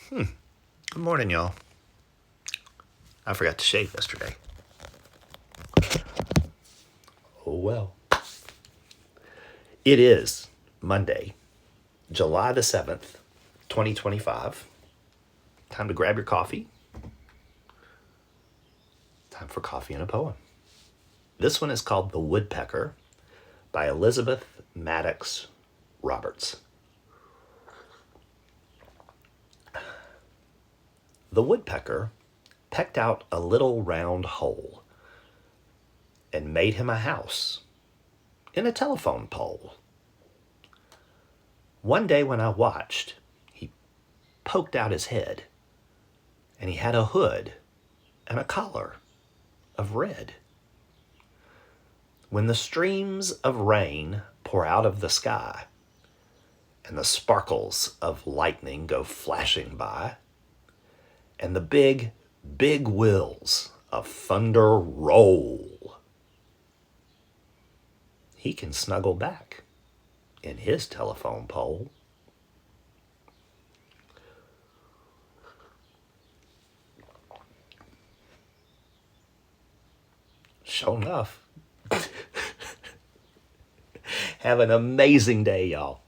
Good morning, y'all. I forgot to shave yesterday. Oh well. It is Monday, July the 7th, 2025. Time to grab your coffee. Time for coffee and a poem. This one is called The Woodpecker by Elizabeth Madox Roberts. The woodpecker pecked out a little round hole and made him a house in a telephone pole. One day when I watched, he poked out his head, and he had a hood and a collar of red. When the streams of rain pour out of the sky, and the sparkles of lightning go flashing by, and the big, big wheels of thunder roll, he can snuggle back in his telephone pole. Sure enough. Have an amazing day, y'all.